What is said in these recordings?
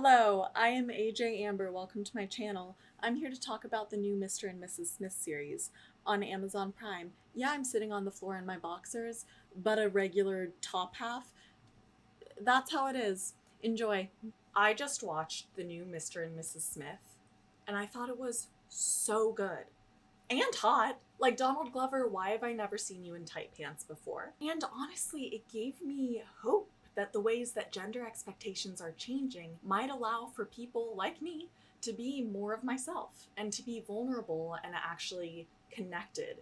Hello, I am AJ Amber. Welcome to my channel. I'm here to talk about the new Mr. and Mrs. Smith series on Amazon Prime. Yeah, I'm sitting on the floor in my boxers, but a regular top half. That's how it is. Enjoy. I just watched the new Mr. and Mrs. Smith, and I thought it was so good. And hot. Like, Donald Glover, why have I never seen you in tight pants before? And honestly, it gave me hope that the ways that gender expectations are changing might allow for people like me to be more of myself and to be vulnerable and actually connected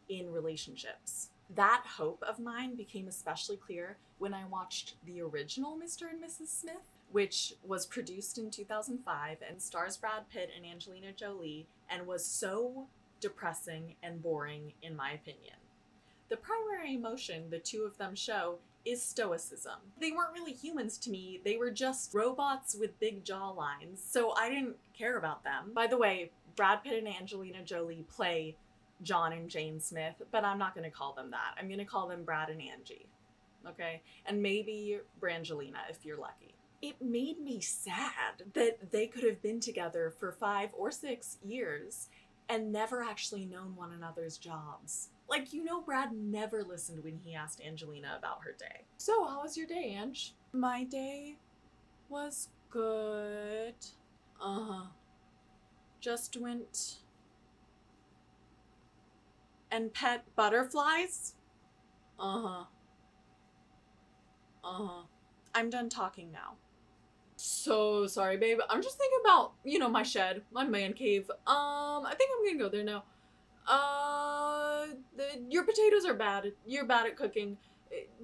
in relationships. That hope of mine became especially clear when I watched the original Mr. and Mrs. Smith, which was produced in 2005 and stars Brad Pitt and Angelina Jolie, and was so depressing and boring in my opinion. The primary emotion the two of them show is stoicism. They weren't really humans to me, they were just robots with big jawlines, so I didn't care about them. By the way, Brad Pitt and Angelina Jolie play John and Jane Smith, but I'm not gonna call them that. I'm gonna call them Brad and Angie, okay? And maybe Brangelina if you're lucky. It made me sad that they could have been together for 5 or 6 years and never actually known one another's jobs. Like, Brad never listened when he asked Angelina about her day. So, how was your day, Ange? My day was good. Just went and pet butterflies? I'm done talking now. So sorry, babe. I'm just thinking about, my shed, my man cave. I think I'm gonna go there now. Your potatoes are bad. You're bad at cooking.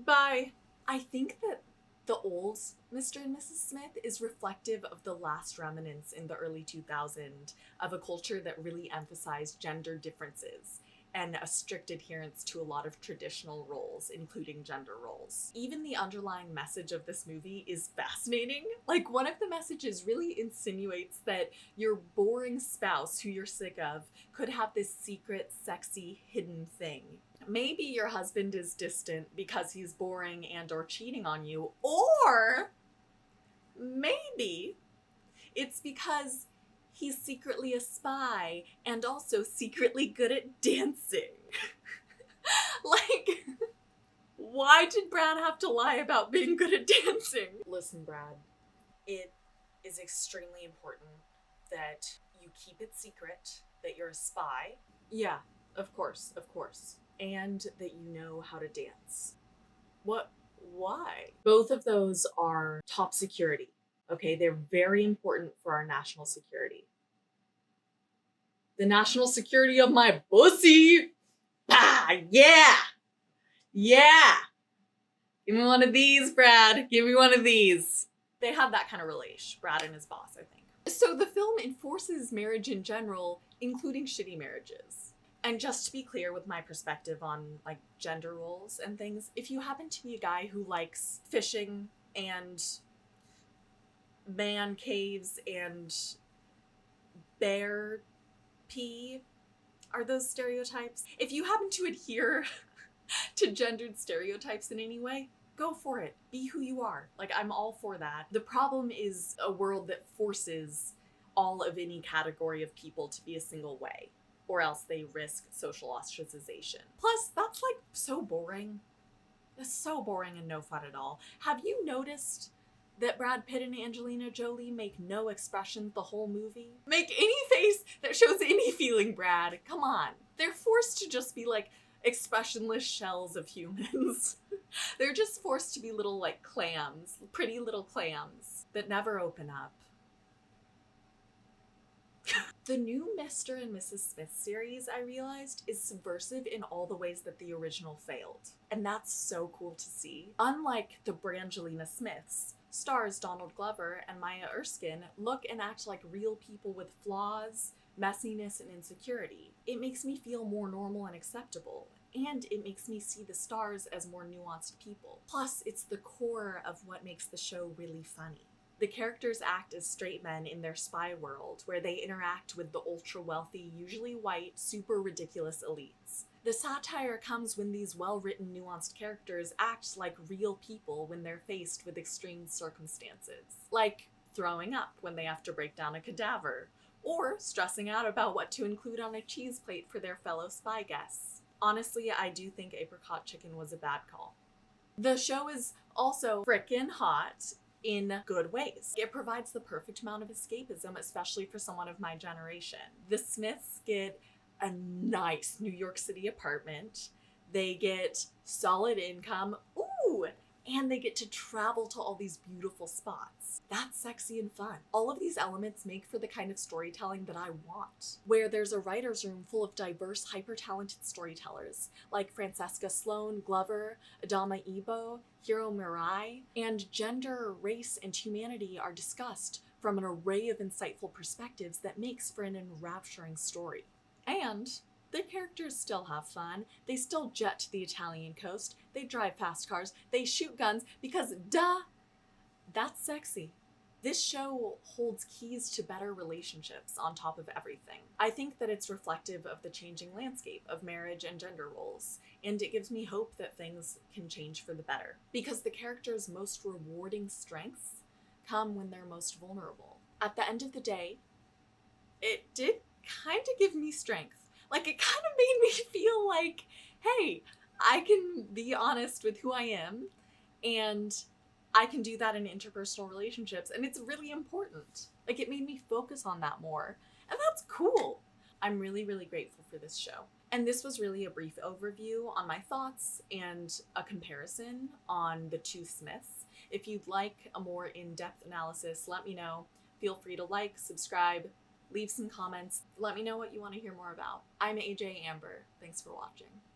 Bye. I think that the old Mr. and Mrs. Smith is reflective of the last remnants in the early 2000s of a culture that really emphasized gender differences and a strict adherence to a lot of traditional roles, including gender roles. Even the underlying message of this movie is fascinating. Like, one of the messages really insinuates that your boring spouse who you're sick of could have this secret, sexy, hidden thing. Maybe your husband is distant because he's boring and or cheating on you, or maybe it's because he's secretly a spy and also secretly good at dancing. Like, why did Brad have to lie about being good at dancing? Listen, Brad, it is extremely important that you keep it secret that you're a spy. Yeah, of course. And that you know how to dance. What? Why? Both of those are top security. Okay, they're very important for our national security. The national security of my pussy! Ah, yeah! Yeah! Give me one of these, Brad. Give me one of these. They have that kind of relation, Brad and his boss, I think. So the film enforces marriage in general, including shitty marriages. And just to be clear with my perspective on, like, gender roles and things, if you happen to be a guy who likes fishing and man caves and bear pee, are those stereotypes? If you happen to adhere to gendered stereotypes in any way, go for it. Be who you are. Like, I'm all for that. The problem is a world that forces all of any category of people to be a single way, or else they risk social ostracization. Plus, that's like so boring. That's so boring and no fun at all. Have you noticed that Brad Pitt and Angelina Jolie make no expression the whole movie? Make any face that shows any feeling, Brad. Come on. They're forced to just be like expressionless shells of humans. They're just forced to be little like clams, pretty little clams that never open up. The new Mr. and Mrs. Smith series, I realized, is subversive in all the ways that the original failed. And that's so cool to see. Unlike the Brangelina Smiths, stars Donald Glover and Maya Erskine look and act like real people with flaws, messiness, and insecurity. It makes me feel more normal and acceptable, and it makes me see the stars as more nuanced people. Plus, it's the core of what makes the show really funny. The characters act as straight men in their spy world, where they interact with the ultra-wealthy, usually white, super ridiculous elites. The satire comes when these well-written, nuanced characters act like real people when they're faced with extreme circumstances. Like, throwing up when they have to break down a cadaver, or stressing out about what to include on a cheese plate for their fellow spy guests. Honestly, I do think apricot chicken was a bad call. The show is also frickin' hot in good ways. It provides the perfect amount of escapism, especially for someone of my generation. The Smiths get a nice New York City apartment. They get solid income. Ooh! And they get to travel to all these beautiful spots. That's sexy and fun. All of these elements make for the kind of storytelling that I want, where there's a writer's room full of diverse, hyper-talented storytellers, like Francesca Sloane, Glover, Adamma Ebo, Hiro Murai, and gender, race, and humanity are discussed from an array of insightful perspectives that makes for an enrapturing story. And the characters still have fun. They still jet to the Italian coast. They drive fast cars. They shoot guns because, duh, that's sexy. This show holds keys to better relationships on top of everything. I think that it's reflective of the changing landscape of marriage and gender roles, and it gives me hope that things can change for the better. Because the characters' most rewarding strengths come when they're most vulnerable. At the end of the day, it did kind of give me strength. Like, it kind of made me feel like, hey, I can be honest with who I am, and I can do that in interpersonal relationships, and it's really important. Like, it made me focus on that more, and that's cool. I'm really, really grateful for this show. And this was really a brief overview on my thoughts and a comparison on the two Smiths. If you'd like a more in-depth analysis, let me know. Feel free to like, subscribe, leave some comments. Let me know what you want to hear more about. I'm AJ Amber. Thanks for watching.